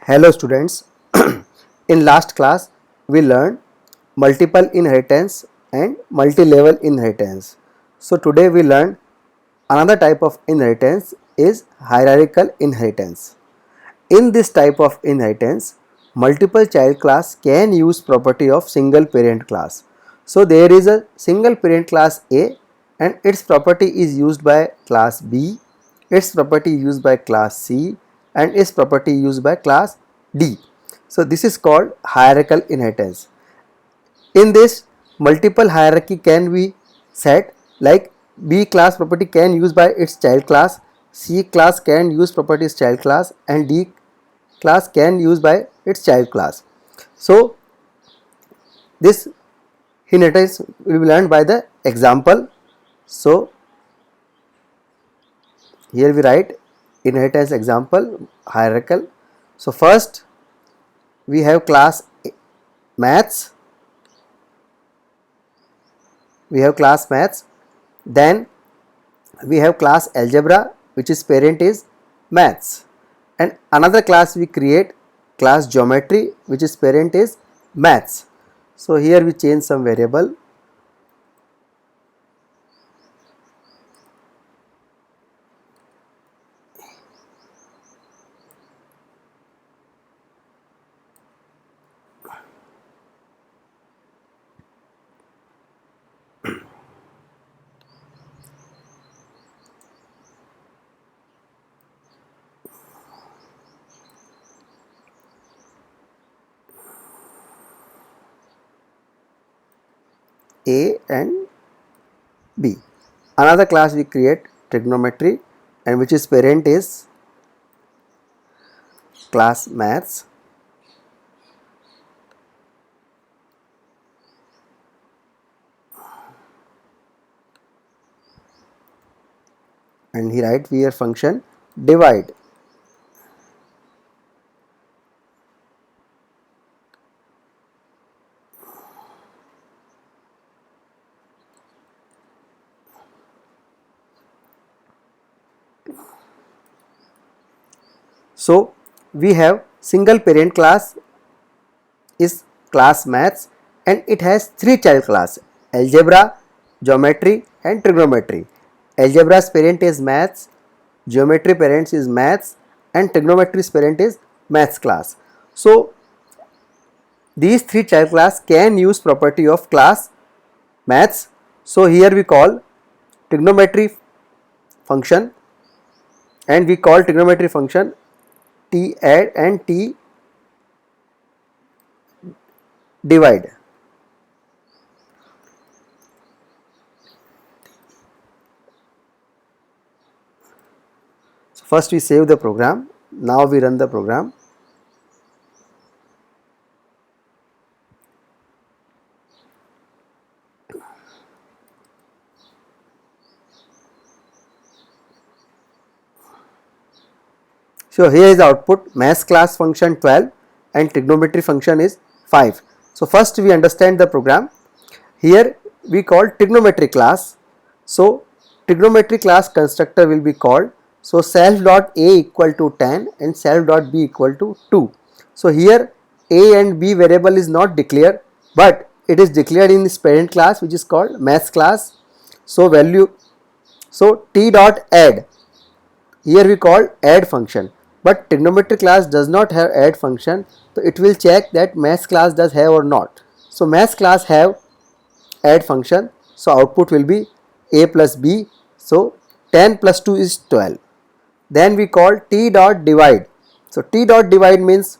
Hello students, in last class we learned multiple inheritance and multi-level inheritance. So today we learn another type of inheritance is hierarchical inheritance. In this type of inheritance, multiple child class can use property of single parent class. So there is a single parent class A and its property is used by class B, its property used by class C and its property used by class D. So this is called hierarchical inheritance. In this, multiple hierarchy can be set, like B class property can use by its child class, C class can use property its child class and D class can use by its child class. So this inheritance will be learned by the example. So here we write inheritance example hierarchical. So first we have class maths, then we have class algebra, which is parent is maths, and another class we create class geometry, which is parent is maths. So here we change some variable. A and B. Another class we create trigonometry, and which is parent is class maths, and he write here function divide. So we have single parent class is class maths and it has three child class algebra, geometry and trigonometry. Algebra's parent is maths, geometry parent is maths and trigonometry's parent is maths class. So these three child class can use property of class maths. So here we call trigonometry function, and we call trigonometry function T add and T divide. So first we save the program. Now we run the program. So here is the output, maths class function 12 and trigonometry function is 5. So first we understand the program. Here we call trigonometry class. So trigonometry class constructor will be called. So self dot a equal to 10 and self dot b equal to 2. So here a and b variable is not declared, but it is declared in this parent class, which is called maths class. So t dot add, here we call add function, but trigonometry class does not have add function, so it will check that maths class does have or not. So maths class have add function, so output will be a plus b. So 10 plus 2 is 12. Then we call t dot divide. So t dot divide means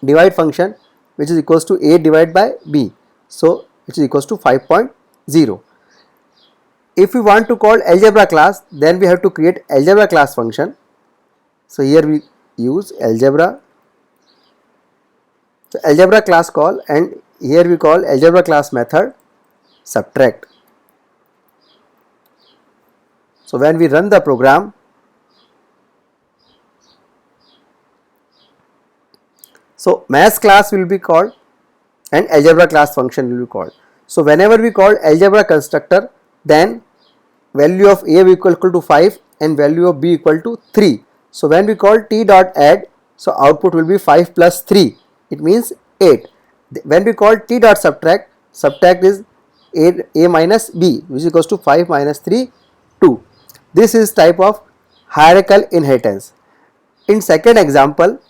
divide function, which is equals to a divided by b, so it is equals to 5.0. If we want to call algebra class, then we have to create algebra class function. So here we use algebra. So algebra class call, and here we call algebra class method subtract. So when we run the program, so maths class will be called and algebra class function will be called. So whenever we call algebra constructor, then value of a equal to 5 and value of b equal to 3. So when we call t dot add, So output will be 5 plus 3, it means 8. When we call t dot subtract, subtract is a minus b, which is equals to 5 minus 3, 2. This is type of hierarchical inheritance. In second example,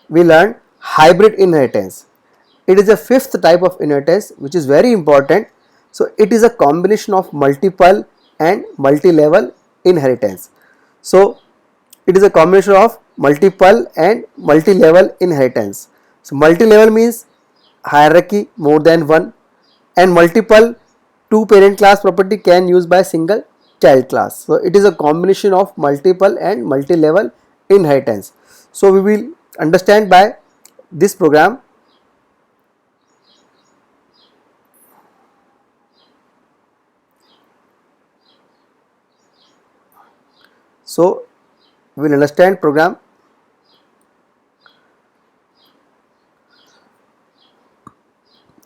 we learn hybrid inheritance. It is a fifth type of inheritance which is very important. So it is a combination of multiple and multi-level inheritance. So it is a combination of multiple and multi-level inheritance. So multi-level means hierarchy more than one, and multiple two parent class property can use by single child class. So it is a combination of multiple and multi-level inheritance. So we will understand by this program. So we will understand program.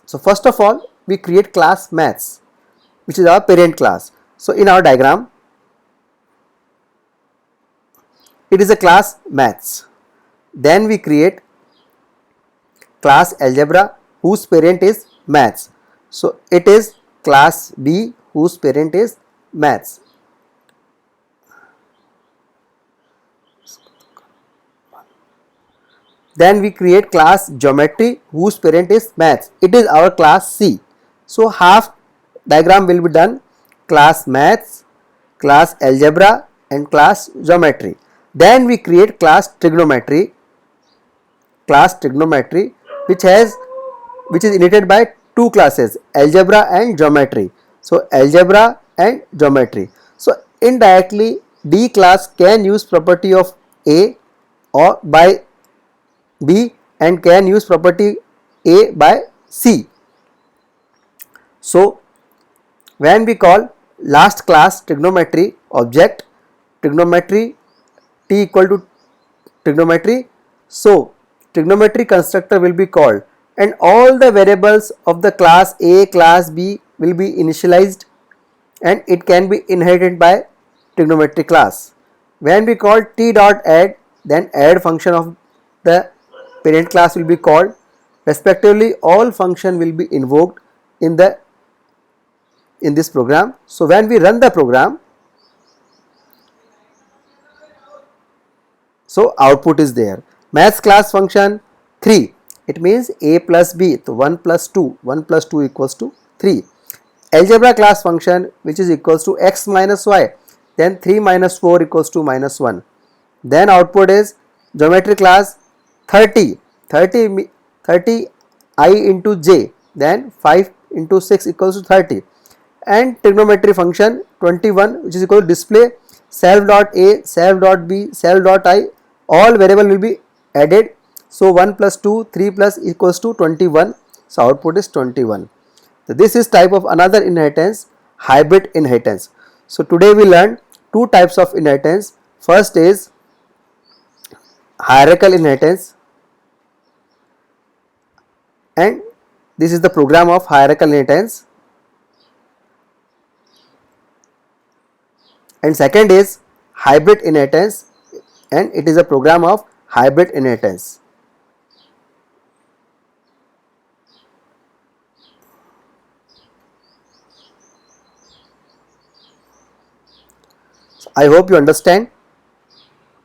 So first of all, we create class maths, which is our parent class. So in our diagram, it is a class maths. Then we create class algebra whose parent is maths. So it is class B whose parent is maths. Then we create class geometry whose parent is maths. It is our class C. So half diagram will be done: class maths, class algebra and class geometry. Then we create class trigonometry, which is inherited by two classes, algebra and geometry. So algebra and geometry. So indirectly D class can use property of A or by B and can use property A by C. So when we call last class trigonometry object, trigonometry T equal to trigonometry, so trigonometry constructor will be called, and all the variables of the class A, class B will be initialized and it can be inherited by trigonometry class. When we call T dot add, then add function of the parent class will be called. Respectively, all function will be invoked in this program. So when we run the program, so output is there. Maths class function 3, it means a plus b, so 1 plus 2, 1 plus 2 equals to 3. Algebra class function which is equals to x minus y, then 3 minus 4 equals to minus 1. Then output is geometry class 30 I into j, then 5 into 6 equals to 30, and trigonometry function 21 which is equal to display self dot a, self dot b, self dot I, all variable will be added. So 1 plus 2, 3 plus equals to 21, so output is 21. So this is type of another inheritance, hybrid inheritance. So today we learned two types of inheritance. First is hierarchical inheritance, and this is the program of hierarchical inheritance. And second is hybrid inheritance, and it is a program of hybrid inheritance. I hope you understand.